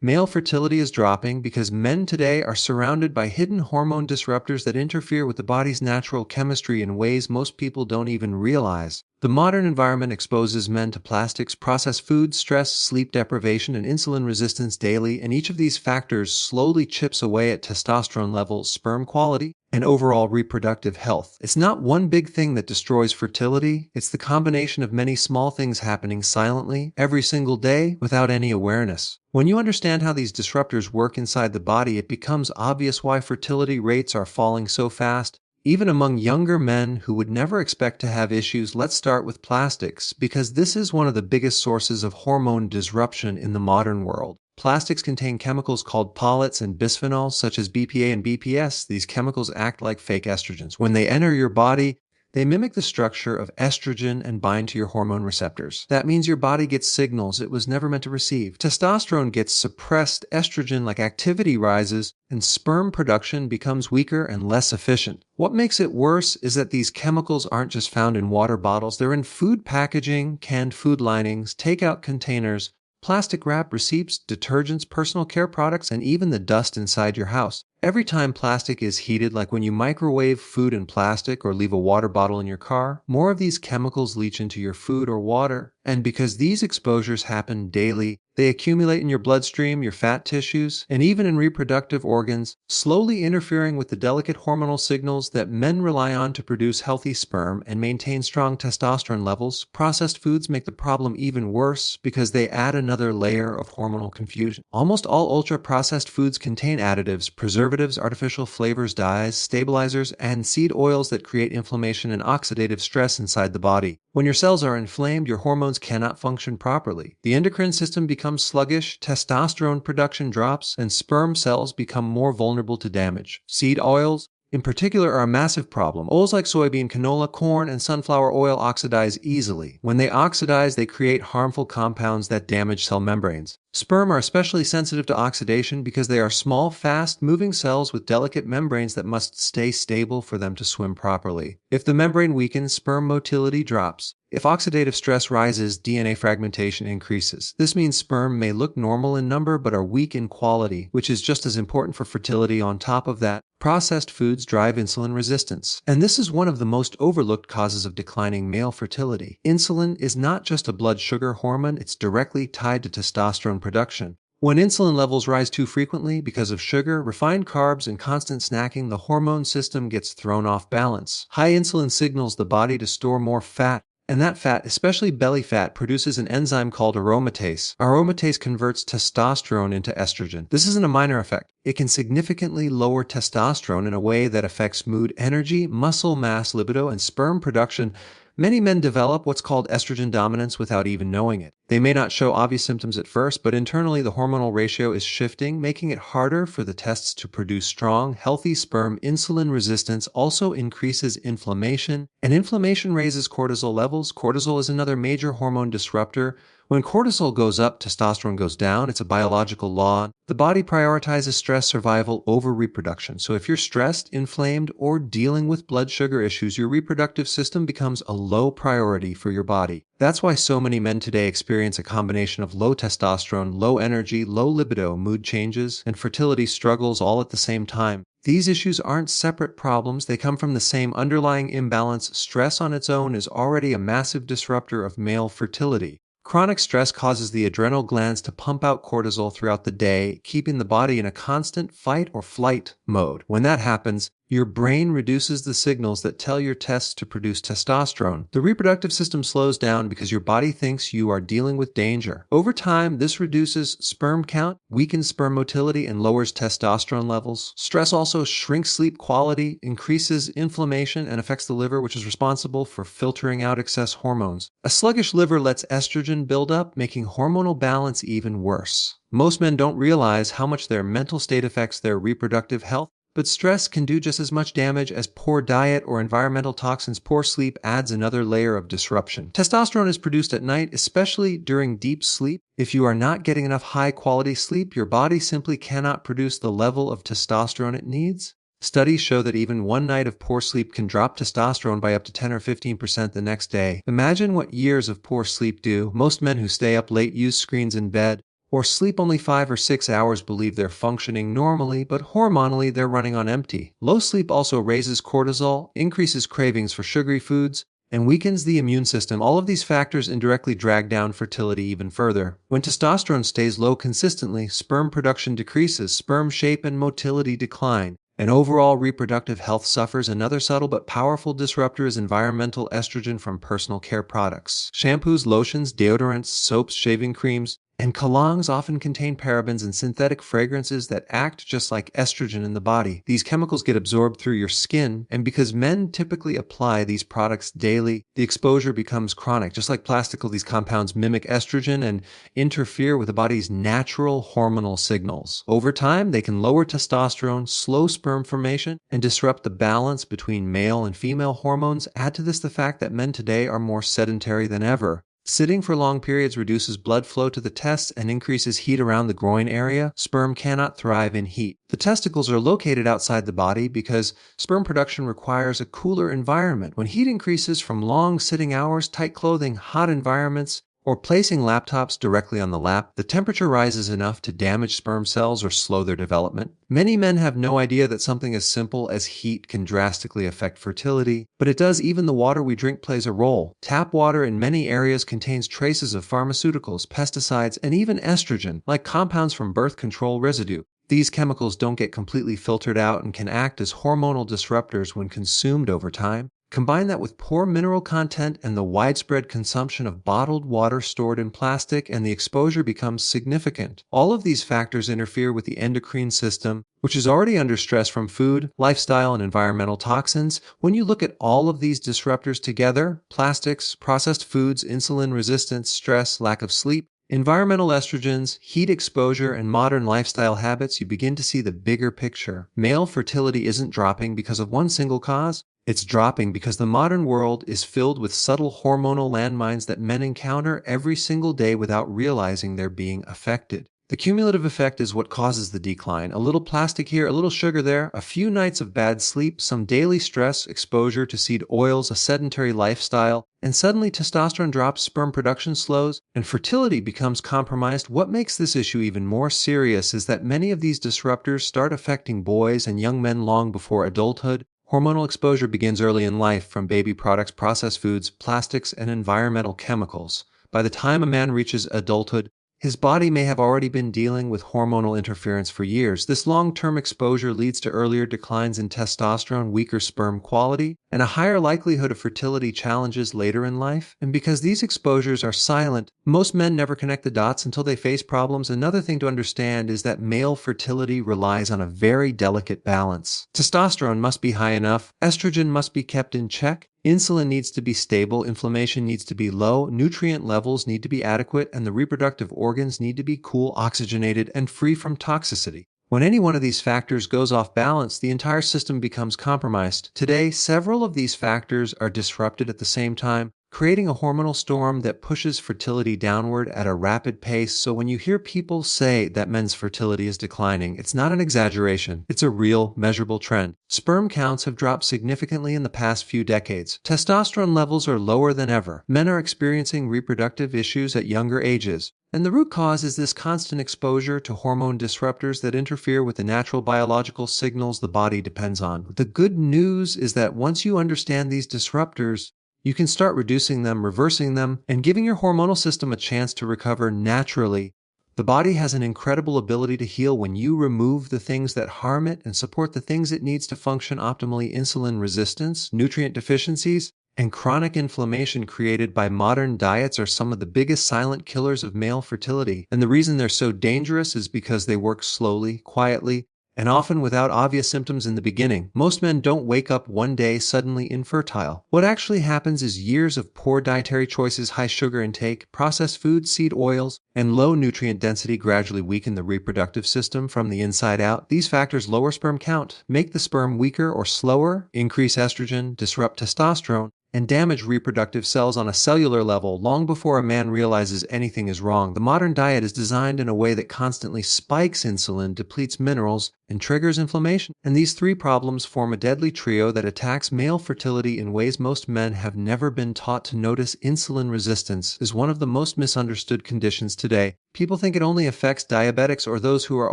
Male fertility is dropping because men today are surrounded by hidden hormone disruptors that interfere with the body's natural chemistry in ways most people don't even realize. The modern environment exposes men to plastics, processed foods, stress, sleep deprivation, and insulin resistance daily, and each of these factors slowly chips away at testosterone levels, sperm quality, and overall reproductive health. It's not one big thing that destroys fertility, it's the combination of many small things happening silently, every single day, without any awareness. When you understand how these disruptors work inside the body, it becomes obvious why fertility rates are falling so fast, even among younger men who would never expect to have issues. Let's start with plastics, because this is one of the biggest sources of hormone disruption in the modern world. Plastics contain chemicals called phthalates and bisphenols, such as BPA and BPS. These chemicals act like fake estrogens. When they enter your body, they mimic the structure of estrogen and bind to your hormone receptors. That means your body gets signals it was never meant to receive. Testosterone gets suppressed, estrogen-like activity rises, and sperm production becomes weaker and less efficient. What makes it worse is that these chemicals aren't just found in water bottles. They're in food packaging, canned food linings, takeout containers, plastic wrap receipts, detergents, personal care products, and even the dust inside your house. Every time plastic is heated, like when you microwave food in plastic or leave a water bottle in your car, more of these chemicals leach into your food or water. And because these exposures happen daily, they accumulate in your bloodstream, your fat tissues, and even in reproductive organs, slowly interfering with the delicate hormonal signals that men rely on to produce healthy sperm and maintain strong testosterone levels. Processed foods make the problem even worse because they add another layer of hormonal confusion. Almost all ultra-processed foods contain additives, preservatives, artificial flavors, dyes, stabilizers, and seed oils that create inflammation and oxidative stress inside the body. When your cells are inflamed, your hormones cannot function properly. The endocrine system becomes sluggish, testosterone production drops, and sperm cells become more vulnerable to damage. Seed oils, in particular, are a massive problem. Oils like soybean, canola, corn, and sunflower oil oxidize easily. When they oxidize, they create harmful compounds that damage cell membranes. Sperm are especially sensitive to oxidation because they are small, fast-moving cells with delicate membranes that must stay stable for them to swim properly. If the membrane weakens, sperm motility drops. If oxidative stress rises, DNA fragmentation increases. This means sperm may look normal in number but are weak in quality, which is just as important for fertility. On top of that, processed foods drive insulin resistance. And this is one of the most overlooked causes of declining male fertility. Insulin is not just a blood sugar hormone, it's directly tied to testosterone production. When insulin levels rise too frequently because of sugar, refined carbs, and constant snacking, the hormone system gets thrown off balance. High insulin signals the body to store more fat, and that fat, especially belly fat, produces an enzyme called aromatase. Aromatase converts testosterone into estrogen. This isn't a minor effect. It can significantly lower testosterone in a way that affects mood, energy, muscle mass, libido, and sperm production. Many men develop what's called estrogen dominance without even knowing it. They may not show obvious symptoms at first, but internally the hormonal ratio is shifting, making it harder for the tests to produce strong, healthy sperm. Insulin resistance also increases inflammation, and inflammation raises cortisol levels. Cortisol is another major hormone disruptor. When cortisol goes up, testosterone goes down. It's a biological law. The body prioritizes stress survival over reproduction. So if you're stressed, inflamed, or dealing with blood sugar issues, your reproductive system becomes a low priority for your body. That's why so many men today experience a combination of low testosterone, low energy, low libido, mood changes, and fertility struggles all at the same time. These issues aren't separate problems, they come from the same underlying imbalance. Stress on its own is already a massive disruptor of male fertility. Chronic stress causes the adrenal glands to pump out cortisol throughout the day, keeping the body in a constant fight or flight mode. When that happens, your brain reduces the signals that tell your testes to produce testosterone. The reproductive system slows down because your body thinks you are dealing with danger. Over time, this reduces sperm count, weakens sperm motility, and lowers testosterone levels. Stress also shrinks sleep quality, increases inflammation, and affects the liver, which is responsible for filtering out excess hormones. A sluggish liver lets estrogen build up, making hormonal balance even worse. Most men don't realize how much their mental state affects their reproductive health, but stress can do just as much damage as poor diet or environmental toxins. Poor sleep adds another layer of disruption. Testosterone is produced at night, especially during deep sleep. If you are not getting enough high-quality sleep, your body simply cannot produce the level of testosterone it needs. Studies show that even one night of poor sleep can drop testosterone by up to 10 or 15% the next day. Imagine what years of poor sleep do. Most men who stay up late use screens in bed, or sleep only 5 or 6 hours believe they're functioning normally, but hormonally they're running on empty. Low sleep also raises cortisol, increases cravings for sugary foods, and weakens the immune system. All of these factors indirectly drag down fertility even further. When testosterone stays low consistently, sperm production decreases, sperm shape and motility decline, and overall reproductive health suffers. Another subtle but powerful disruptor is environmental estrogen from personal care products. Shampoos, lotions, deodorants, soaps, shaving creams, and colognes often contain parabens and synthetic fragrances that act just like estrogen in the body. These chemicals get absorbed through your skin, and because men typically apply these products daily, the exposure becomes chronic. Just like plastic, these compounds mimic estrogen and interfere with the body's natural hormonal signals. Over time, they can lower testosterone, slow sperm formation, and disrupt the balance between male and female hormones. Add to this the fact that men today are more sedentary than ever. Sitting for long periods reduces blood flow to the testes and increases heat around the groin area. Sperm cannot thrive in heat. The testicles are located outside the body because sperm production requires a cooler environment. When heat increases from long sitting hours, tight clothing, hot environments, or placing laptops directly on the lap, the temperature rises enough to damage sperm cells or slow their development. Many men have no idea that something as simple as heat can drastically affect fertility, but it does. Even the water we drink plays a role. Tap water in many areas contains traces of pharmaceuticals, pesticides, and even estrogen, like compounds from birth control residue. These chemicals don't get completely filtered out and can act as hormonal disruptors when consumed over time. Combine that with poor mineral content and the widespread consumption of bottled water stored in plastic, and the exposure becomes significant. All of these factors interfere with the endocrine system, which is already under stress from food, lifestyle, and environmental toxins. When you look at all of these disruptors together, plastics, processed foods, insulin resistance, stress, lack of sleep, environmental estrogens, heat exposure, and modern lifestyle habits, you begin to see the bigger picture. Male fertility isn't dropping because of one single cause. It's dropping because the modern world is filled with subtle hormonal landmines that men encounter every single day without realizing they're being affected. The cumulative effect is what causes the decline. A little plastic here, a little sugar there, a few nights of bad sleep, some daily stress, exposure to seed oils, a sedentary lifestyle, and suddenly testosterone drops, sperm production slows, and fertility becomes compromised. What makes this issue even more serious is that many of these disruptors start affecting boys and young men long before adulthood. Hormonal exposure begins early in life, from baby products, processed foods, plastics, and environmental chemicals. By the time a man reaches adulthood, his body may have already been dealing with hormonal interference for years. This long-term exposure leads to earlier declines in testosterone, weaker sperm quality, and a higher likelihood of fertility challenges later in life. And because these exposures are silent, most men never connect the dots until they face problems. Another thing to understand is that male fertility relies on a very delicate balance. Testosterone must be high enough, estrogen must be kept in check, insulin needs to be stable, inflammation needs to be low, nutrient levels need to be adequate, and the reproductive organs need to be cool, oxygenated, and free from toxicity. When any one of these factors goes off balance, the entire system becomes compromised. Today, several of these factors are disrupted at the same time, creating a hormonal storm that pushes fertility downward at a rapid pace. So when you hear people say that men's fertility is declining, it's not an exaggeration. It's a real, measurable trend. Sperm counts have dropped significantly in the past few decades. Testosterone levels are lower than ever. Men are experiencing reproductive issues at younger ages. And the root cause is this constant exposure to hormone disruptors that interfere with the natural biological signals the body depends on. The good news is that once you understand these disruptors, you can start reducing them, reversing them, and giving your hormonal system a chance to recover naturally. The body has an incredible ability to heal when you remove the things that harm it and support the things it needs to function optimally. Insulin resistance, nutrient deficiencies, and chronic inflammation created by modern diets are some of the biggest silent killers of male fertility. And the reason they're so dangerous is because they work slowly, quietly, and often without obvious symptoms in the beginning. Most men don't wake up one day suddenly infertile. What actually happens is years of poor dietary choices, high sugar intake, processed foods, seed oils, and low nutrient density gradually weaken the reproductive system from the inside out. These factors lower sperm count, make the sperm weaker or slower, increase estrogen, disrupt testosterone, and damage reproductive cells on a cellular level long before a man realizes anything is wrong. The modern diet is designed in a way that constantly spikes insulin, depletes minerals, and triggers inflammation. And these three problems form a deadly trio that attacks male fertility in ways most men have never been taught to notice. Insulin resistance is one of the most misunderstood conditions today. People think it only affects diabetics or those who are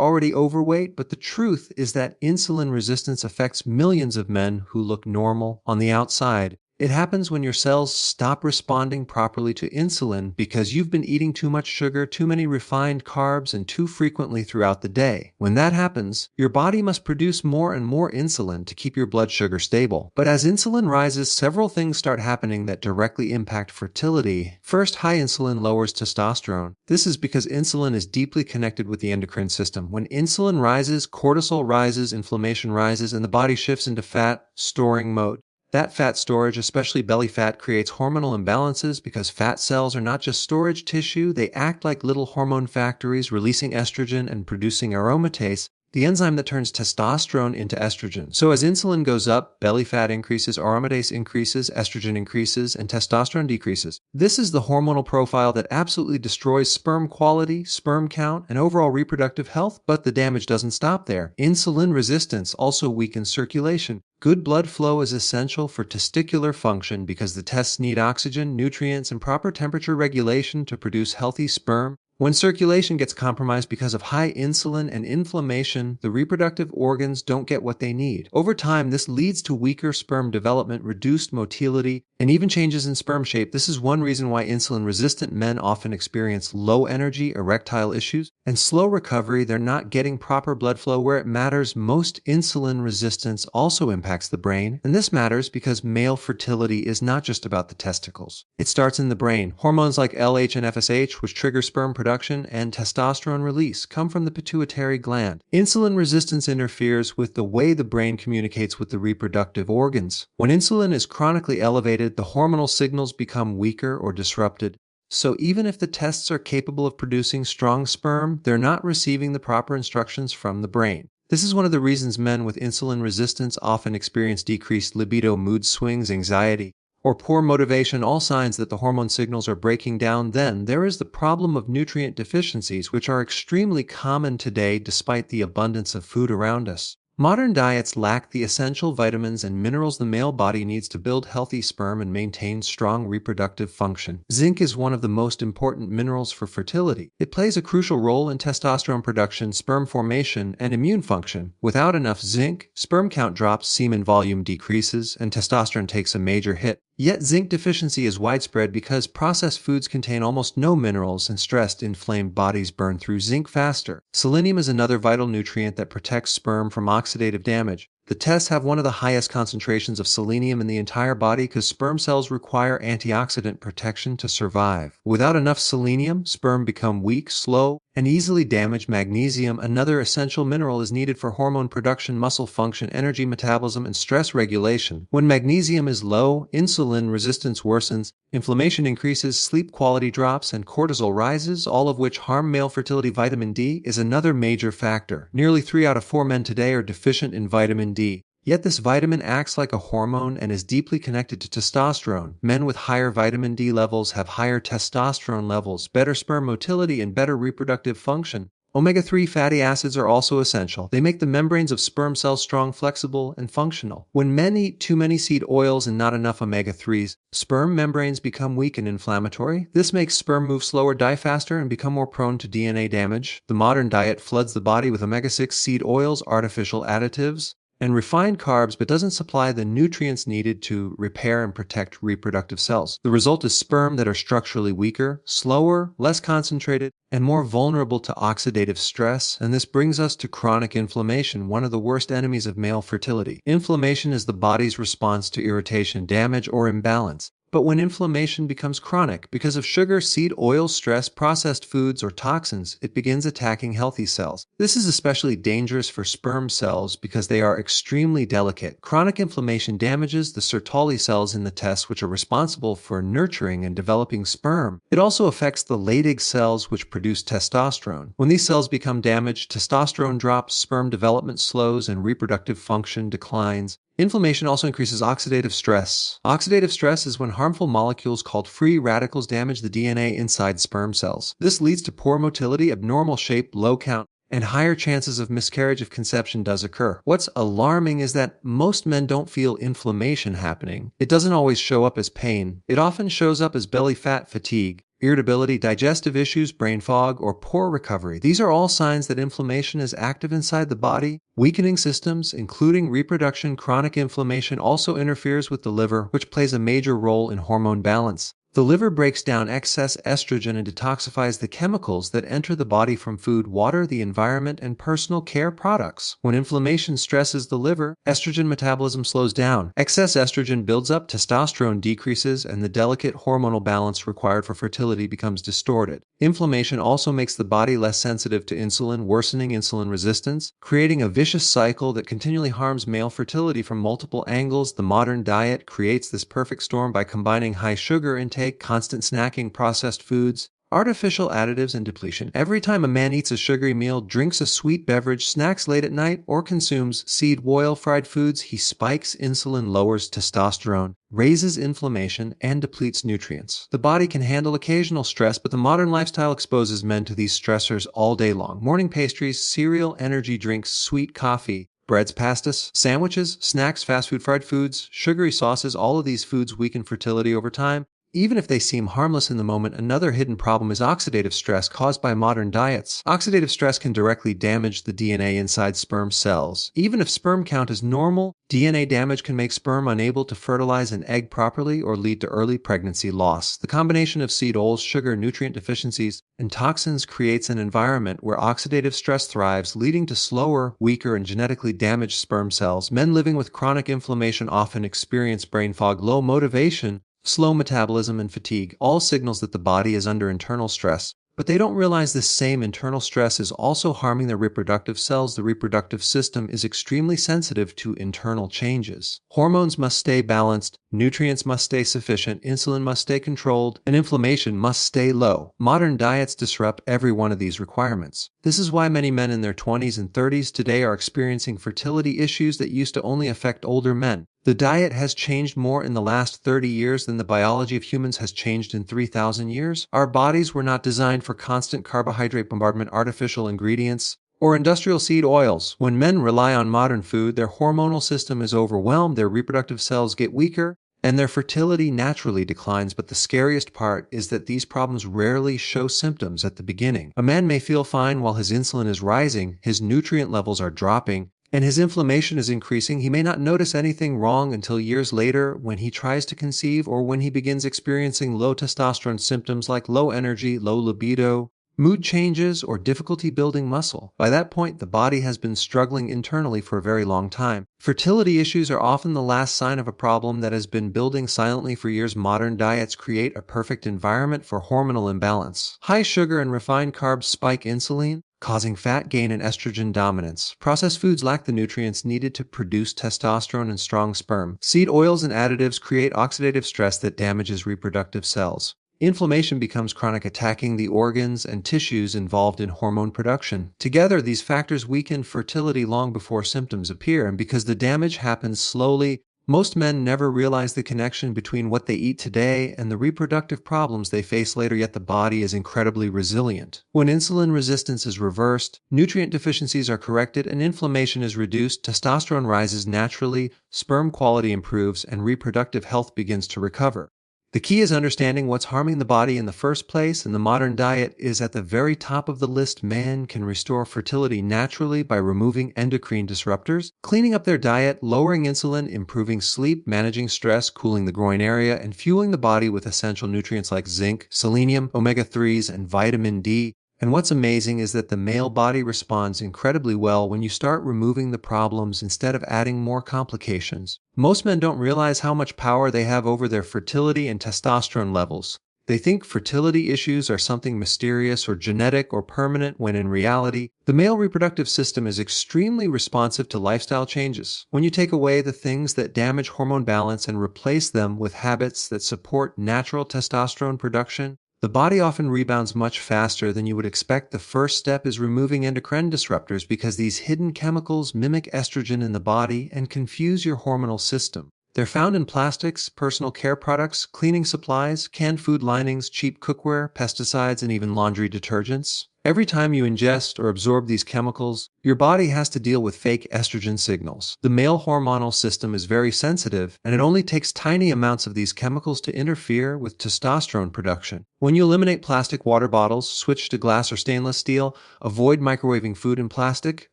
already overweight, but the truth is that insulin resistance affects millions of men who look normal on the outside. It happens when your cells stop responding properly to insulin because you've been eating too much sugar, too many refined carbs, and too frequently throughout the day. When that happens, your body must produce more and more insulin to keep your blood sugar stable. But as insulin rises, several things start happening that directly impact fertility. First, high insulin lowers testosterone. This is because insulin is deeply connected with the endocrine system. When insulin rises, cortisol rises, inflammation rises, and the body shifts into fat storing mode. That fat storage, especially belly fat, creates hormonal imbalances because fat cells are not just storage tissue, they act like little hormone factories, releasing estrogen and producing aromatase, the enzyme that turns testosterone into estrogen. So as insulin goes up, belly fat increases, aromatase increases, estrogen increases, and testosterone decreases. This is the hormonal profile that absolutely destroys sperm quality, sperm count, and overall reproductive health, but the damage doesn't stop there. Insulin resistance also weakens circulation. Good blood flow is essential for testicular function because the tests need oxygen, nutrients, and proper temperature regulation to produce healthy sperm. When circulation gets compromised because of high insulin and inflammation, the reproductive organs don't get what they need. Over time, this leads to weaker sperm development, reduced motility, and even changes in sperm shape. This is one reason why insulin-resistant men often experience low energy, erectile issues, and slow recovery. They're not getting proper blood flow where it matters most. Insulin resistance also impacts the brain, and this matters because male fertility is not just about the testicles. It starts in the brain. Hormones like LH and FSH, which trigger sperm production and testosterone release, come from the pituitary gland. Insulin resistance interferes with the way the brain communicates with the reproductive organs. When insulin is chronically elevated, the hormonal signals become weaker or disrupted. So even if the tests are capable of producing strong sperm, they're not receiving the proper instructions from the brain. This is one of the reasons men with insulin resistance often experience decreased libido, mood swings, anxiety, or poor motivation, all signs that the hormone signals are breaking down. Then there is the problem of nutrient deficiencies, which are extremely common today despite the abundance of food around us. Modern diets lack the essential vitamins and minerals the male body needs to build healthy sperm and maintain strong reproductive function. Zinc is one of the most important minerals for fertility. It plays a crucial role in testosterone production, sperm formation, and immune function. Without enough zinc, sperm count drops, semen volume decreases, and testosterone takes a major hit. Yet zinc deficiency is widespread because processed foods contain almost no minerals and stressed, inflamed bodies burn through zinc faster. Selenium is another vital nutrient that protects sperm from oxidative damage. The tests have one of the highest concentrations of selenium in the entire body because sperm cells require antioxidant protection to survive. Without enough selenium, sperm become weak, slow, and easily damaged. Magnesium, another essential mineral, is needed for hormone production, muscle function, energy metabolism, and stress regulation. When magnesium is low, insulin resistance worsens, inflammation increases, sleep quality drops, and cortisol rises, all of which harm male fertility. Vitamin D is another major factor. Nearly 3 out of 4 men today are deficient in vitamin D. Yet this vitamin acts like a hormone and is deeply connected to testosterone. Men with higher vitamin D levels have higher testosterone levels, better sperm motility, and better reproductive function. Omega-3 fatty acids are also essential. They make the membranes of sperm cells strong, flexible, and functional. When men eat too many seed oils and not enough omega-3s, sperm membranes become weak and inflammatory. This makes sperm move slower, die faster, and become more prone to DNA damage. The modern diet floods the body with omega-6 seed oils, artificial additives, and refined carbs, but doesn't supply the nutrients needed to repair and protect reproductive cells. The result is sperm that are structurally weaker, slower, less concentrated, and more vulnerable to oxidative stress, and this brings us to chronic inflammation, one of the worst enemies of male fertility. Inflammation is the body's response to irritation, damage, or imbalance. But when inflammation becomes chronic because of sugar, seed oil, stress, processed foods, or toxins, it begins attacking healthy cells. This is especially dangerous for sperm cells because they are extremely delicate. Chronic inflammation damages the Sertoli cells in the test, which are responsible for nurturing and developing sperm. It also affects the Leydig cells, which produce testosterone. When these cells become damaged, testosterone drops, sperm development slows, and reproductive function declines. Inflammation also increases oxidative stress. Oxidative stress is when harmful molecules called free radicals damage the DNA inside sperm cells. This leads to poor motility, abnormal shape, low count, and higher chances of miscarriage if conception does occur. What's alarming is that most men don't feel inflammation happening. It doesn't always show up as pain. It often shows up as belly fat, fatigue, irritability, digestive issues, brain fog, or poor recovery. These are all signs that inflammation is active inside the body. Weakening systems, including reproduction, chronic inflammation also interferes with the liver, which plays a major role in hormone balance. The liver breaks down excess estrogen and detoxifies the chemicals that enter the body from food, water, the environment, and personal care products. When inflammation stresses the liver, estrogen metabolism slows down. Excess estrogen builds up, testosterone decreases, and the delicate hormonal balance required for fertility becomes distorted. Inflammation also makes the body less sensitive to insulin, worsening insulin resistance, creating a vicious cycle that continually harms male fertility from multiple angles. The modern diet creates this perfect storm by combining high sugar intake, constant snacking, processed foods, artificial additives, and depletion. Every time a man eats a sugary meal, drinks a sweet beverage, snacks late at night, or consumes seed oil fried foods, he spikes insulin, lowers testosterone, raises inflammation, and depletes nutrients. The body can handle occasional stress, but the modern lifestyle exposes men to these stressors all day long. Morning pastries, cereal, energy drinks, sweet coffee, breads, pastas, sandwiches, snacks, fast food, fried foods, sugary sauces, all of these foods weaken fertility over time. Even if they seem harmless in the moment, another hidden problem is oxidative stress caused by modern diets. Oxidative stress can directly damage the DNA inside sperm cells. Even if sperm count is normal, DNA damage can make sperm unable to fertilize an egg properly or lead to early pregnancy loss. The combination of seed oils, sugar, nutrient deficiencies, and toxins creates an environment where oxidative stress thrives, leading to slower, weaker, and genetically damaged sperm cells. Men living with chronic inflammation often experience brain fog, low motivation, slow metabolism, and fatigue, all signals that the body is under internal stress. But they don't realize this same internal stress is also harming their reproductive cells. The reproductive system is extremely sensitive to internal changes. Hormones must stay balanced, nutrients must stay sufficient, insulin must stay controlled, and inflammation must stay low. Modern diets disrupt every one of these requirements. This is why many men in their 20s and 30s today are experiencing fertility issues that used to only affect older men. The diet has changed more in the last 30 years than the biology of humans has changed in 3,000 years. Our bodies were not designed for constant carbohydrate bombardment, artificial ingredients, or industrial seed oils. When men rely on modern food, their hormonal system is overwhelmed, their reproductive cells get weaker, and their fertility naturally declines. But the scariest part is that these problems rarely show symptoms at the beginning. A man may feel fine while his insulin is rising, his nutrient levels are dropping, and his inflammation is increasing. He may not notice anything wrong until years later when he tries to conceive or when he begins experiencing low testosterone symptoms like low energy, low libido, mood changes, or difficulty building muscle. By that point, the body has been struggling internally for a very long time. Fertility issues are often the last sign of a problem that has been building silently for years. Modern diets create a perfect environment for hormonal imbalance. High sugar and refined carbs spike insulin, causing fat gain and estrogen dominance. Processed foods lack the nutrients needed to produce testosterone and strong sperm. Seed oils and additives create oxidative stress that damages reproductive cells. Inflammation becomes chronic, attacking the organs and tissues involved in hormone production. Together, these factors weaken fertility long before symptoms appear, and because the damage happens slowly, most men never realize the connection between what they eat today and the reproductive problems they face later. Yet the body is incredibly resilient. When insulin resistance is reversed, nutrient deficiencies are corrected, and inflammation is reduced, testosterone rises naturally, sperm quality improves, and reproductive health begins to recover. The key is understanding what's harming the body in the first place, and the modern diet is at the very top of the list. Man can restore fertility naturally by removing endocrine disruptors, cleaning up their diet, lowering insulin, improving sleep, managing stress, cooling the groin area, and fueling the body with essential nutrients like zinc, selenium, omega-3s, and vitamin D. And what's amazing is that the male body responds incredibly well when you start removing the problems instead of adding more complications. Most men don't realize how much power they have over their fertility and testosterone levels. They think fertility issues are something mysterious or genetic or permanent, when in reality, the male reproductive system is extremely responsive to lifestyle changes. When you take away the things that damage hormone balance and replace them with habits that support natural testosterone production, The body often rebounds much faster than you would expect. The first step is removing endocrine disruptors because these hidden chemicals mimic estrogen in the body and confuse your hormonal system. They're found in plastics, personal care products, cleaning supplies, canned food linings, cheap cookware, pesticides, and even laundry detergents. Every time you ingest or absorb these chemicals, your body has to deal with fake estrogen signals. The male hormonal system is very sensitive, and it only takes tiny amounts of these chemicals to interfere with testosterone production. When you eliminate plastic water bottles, switch to glass or stainless steel, avoid microwaving food in plastic,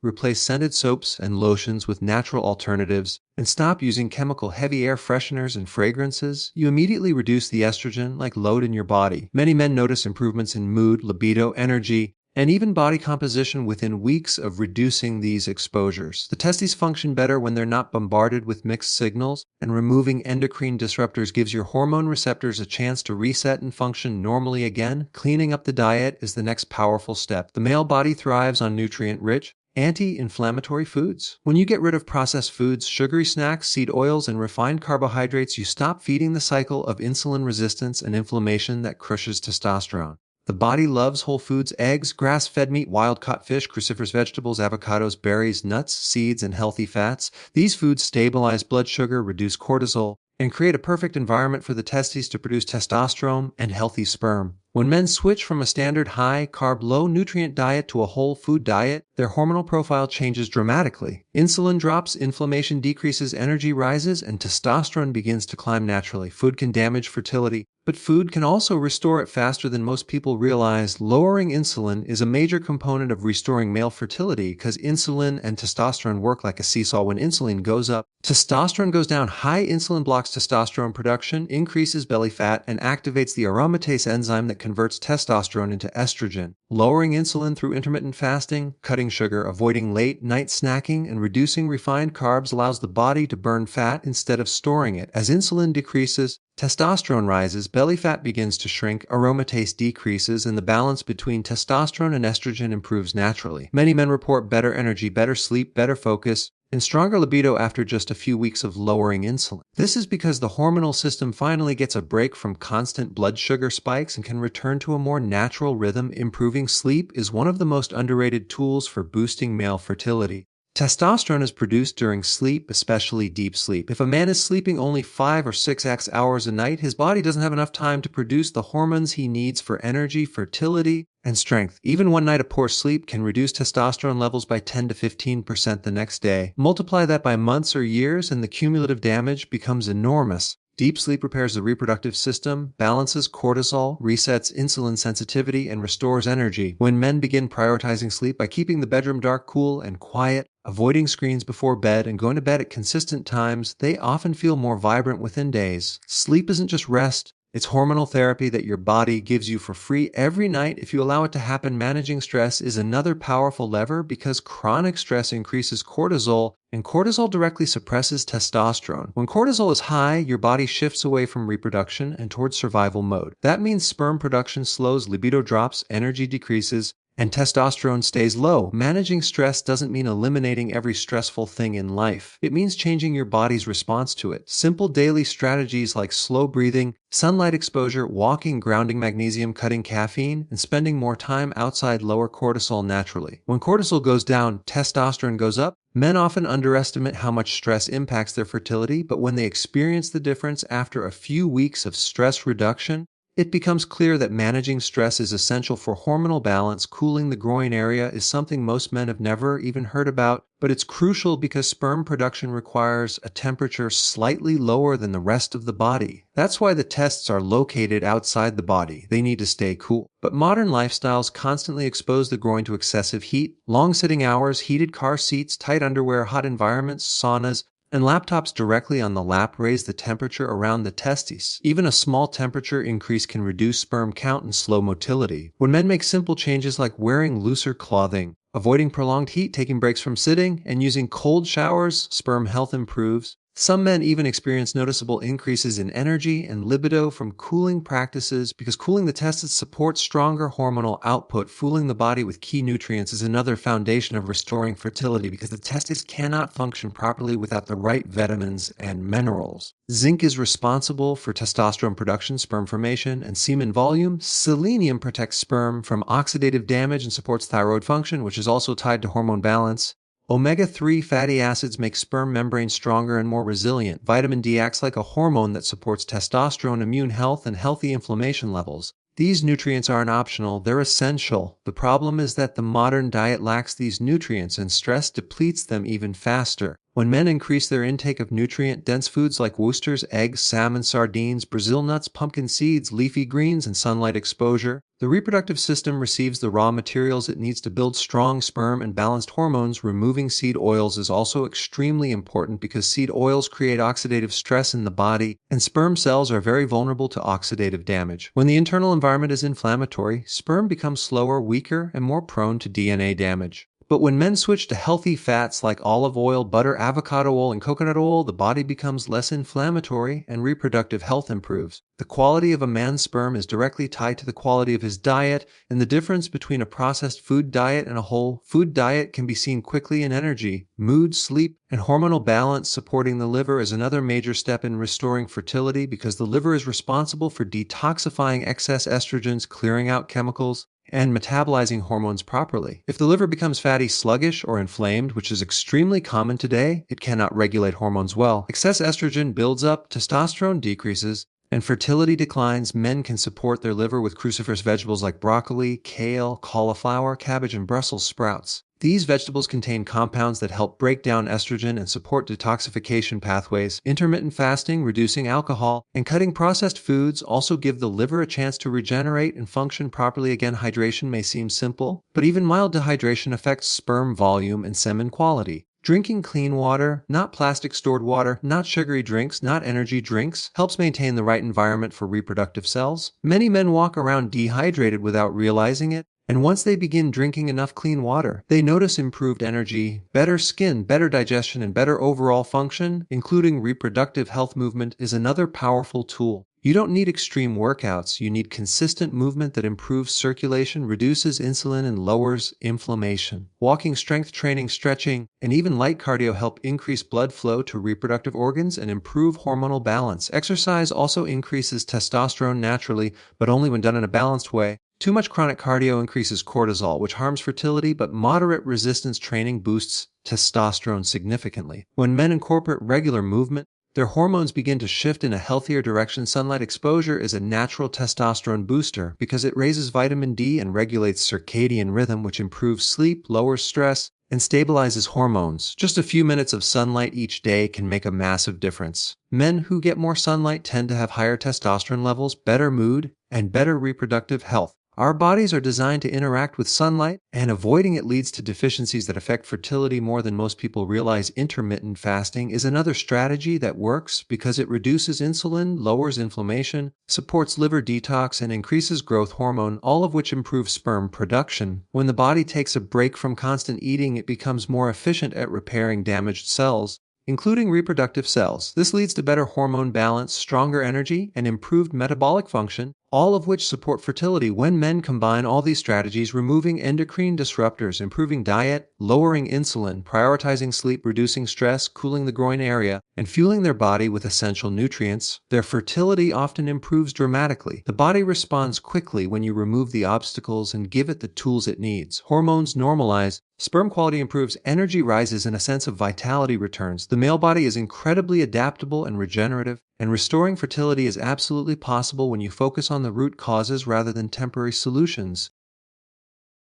replace scented soaps and lotions with natural alternatives, and stop using chemical-heavy air fresheners and fragrances, you immediately reduce the estrogen-like load in your body. Many men notice improvements in mood, libido, energy, and even body composition within weeks of reducing these exposures. The testes function better when they're not bombarded with mixed signals, and removing endocrine disruptors gives your hormone receptors a chance to reset and function normally again. Cleaning up the diet is the next powerful step. The male body thrives on nutrient-rich, anti-inflammatory foods. When you get rid of processed foods, sugary snacks, seed oils, and refined carbohydrates, you stop feeding the cycle of insulin resistance and inflammation that crushes testosterone. The body loves whole foods, eggs, grass-fed meat, wild-caught fish, cruciferous vegetables, avocados, berries, nuts, seeds, and healthy fats. These foods stabilize blood sugar, reduce cortisol, and create a perfect environment for the testes to produce testosterone and healthy sperm. When men switch from a standard high-carb, low-nutrient diet to a whole food diet, their hormonal profile changes dramatically. Insulin drops, inflammation decreases, energy rises, and testosterone begins to climb naturally. Food can damage fertility, but food can also restore it faster than most people realize. Lowering insulin is a major component of restoring male fertility because insulin and testosterone work like a seesaw. When insulin goes up, testosterone goes down. High insulin blocks testosterone production, increases belly fat, and activates the aromatase enzyme that converts testosterone into estrogen. Lowering insulin through intermittent fasting, cutting sugar, avoiding late-night snacking, and reducing refined carbs allows the body to burn fat instead of storing it. As insulin decreases, testosterone rises, belly fat begins to shrink, aromatase decreases, and the balance between testosterone and estrogen improves naturally. Many men report better energy, better sleep, better focus, and stronger libido after just a few weeks of lowering insulin. This is because the hormonal system finally gets a break from constant blood sugar spikes and can return to a more natural rhythm. Improving sleep is one of the most underrated tools for boosting male fertility. Testosterone is produced during sleep, especially deep sleep. If a man is sleeping only 5 or 6 hours a night, his body doesn't have enough time to produce the hormones he needs for energy, fertility, and strength. Even one night of poor sleep can reduce testosterone levels by 10 to 15% the next day. Multiply that by months or years, and the cumulative damage becomes enormous. Deep sleep repairs the reproductive system, balances cortisol, resets insulin sensitivity, and restores energy. When men begin prioritizing sleep by keeping the bedroom dark, cool, and quiet, avoiding screens before bed, and going to bed at consistent times, they often feel more vibrant within days. Sleep isn't just rest. It's hormonal therapy that your body gives you for free every night if you allow it to happen. Managing stress is another powerful lever because chronic stress increases cortisol, and cortisol directly suppresses testosterone. When cortisol is high, your body shifts away from reproduction and towards survival mode. That means sperm production slows, libido drops, energy decreases, and testosterone stays low. Managing stress doesn't mean eliminating every stressful thing in life. It means changing your body's response to it. Simple daily strategies like slow breathing, sunlight exposure, walking, grounding, magnesium, cutting caffeine, and spending more time outside lower cortisol naturally. When cortisol goes down, testosterone goes up. Men often underestimate how much stress impacts their fertility, but when they experience the difference after a few weeks of stress reduction, it becomes clear that managing stress is essential for hormonal balance. Cooling the groin area is something most men have never even heard about, but it's crucial because sperm production requires a temperature slightly lower than the rest of the body. That's why the tests are located outside the body. They need to stay cool. But modern lifestyles constantly expose the groin to excessive heat. Long sitting hours, heated car seats, tight underwear, hot environments, saunas, and laptops directly on the lap raise the temperature around the testes. Even a small temperature increase can reduce sperm count and slow motility. When men make simple changes like wearing looser clothing, avoiding prolonged heat, taking breaks from sitting, and using cold showers, sperm health improves. Some men even experience noticeable increases in energy and libido from cooling practices because cooling the testes supports stronger hormonal output. Fooling the body with key nutrients is another foundation of restoring fertility because the testes cannot function properly without the right vitamins and minerals. Zinc is responsible for testosterone production, sperm formation, and semen volume. Selenium protects sperm from oxidative damage and supports thyroid function, which is also tied to hormone balance. Omega-3 fatty acids make sperm membrane stronger and more resilient. Vitamin D acts like a hormone that supports testosterone, immune health, and healthy inflammation levels. These nutrients aren't optional, they're essential. The problem is that the modern diet lacks these nutrients and stress depletes them even faster. When men increase their intake of nutrient-dense foods like Worcester's, eggs, salmon, sardines, Brazil nuts, pumpkin seeds, leafy greens, and sunlight exposure, the reproductive system receives the raw materials it needs to build strong sperm and balanced hormones. Removing seed oils is also extremely important because seed oils create oxidative stress in the body, and sperm cells are very vulnerable to oxidative damage. When the internal environment is inflammatory, sperm becomes slower, weaker, and more prone to DNA damage. But when men switch to healthy fats like olive oil, butter, avocado oil, and coconut oil, the body becomes less inflammatory and reproductive health improves. The quality of a man's sperm is directly tied to the quality of his diet, and the difference between a processed food diet and a whole food diet can be seen quickly in energy, mood, sleep, and hormonal balance. Supporting the liver is another major step in restoring fertility because the liver is responsible for detoxifying excess estrogens, clearing out chemicals, and metabolizing hormones properly. If the liver becomes fatty, sluggish, or inflamed, which is extremely common today, it cannot regulate hormones well. Excess estrogen builds up, testosterone decreases, and fertility declines. Men can support their liver with cruciferous vegetables like broccoli, kale, cauliflower, cabbage, and Brussels sprouts. These vegetables contain compounds that help break down estrogen and support detoxification pathways. Intermittent fasting, reducing alcohol, and cutting processed foods also give the liver a chance to regenerate and function properly. Again, hydration may seem simple, but even mild dehydration affects sperm volume and semen quality. Drinking clean water, not plastic stored water, not sugary drinks, not energy drinks, helps maintain the right environment for reproductive cells. Many men walk around dehydrated without realizing it, and once they begin drinking enough clean water, they notice improved energy, better skin, better digestion, and better overall function, including reproductive health. Movement is another powerful tool. You don't need extreme workouts, you need consistent movement that improves circulation, reduces insulin, and lowers inflammation. Walking, strength training, stretching, and even light cardio help increase blood flow to reproductive organs and improve hormonal balance. Exercise also increases testosterone naturally, but only when done in a balanced way. Too much chronic cardio increases cortisol, which harms fertility, but moderate resistance training boosts testosterone significantly. When men incorporate regular movement, their hormones begin to shift in a healthier direction. Sunlight exposure is a natural testosterone booster because it raises vitamin D and regulates circadian rhythm, which improves sleep, lowers stress, and stabilizes hormones. Just a few minutes of sunlight each day can make a massive difference. Men who get more sunlight tend to have higher testosterone levels, better mood, and better reproductive health. Our bodies are designed to interact with sunlight, and avoiding it leads to deficiencies that affect fertility more than most people realize. Intermittent fasting is another strategy that works because it reduces insulin, lowers inflammation, supports liver detox, and increases growth hormone, all of which improve sperm production. When the body takes a break from constant eating, it becomes more efficient at repairing damaged cells, including reproductive cells. This leads to better hormone balance, stronger energy, and improved metabolic function, all of which support fertility. When men combine all these strategies, removing endocrine disruptors, improving diet, lowering insulin, prioritizing sleep, reducing stress, cooling the groin area, and fueling their body with essential nutrients, their fertility often improves dramatically. The body responds quickly when you remove the obstacles and give it the tools it needs. Hormones normalize, sperm quality improves, energy rises, and a sense of vitality returns. The male body is incredibly adaptable and regenerative, and restoring fertility is absolutely possible when you focus on the root causes rather than temporary solutions.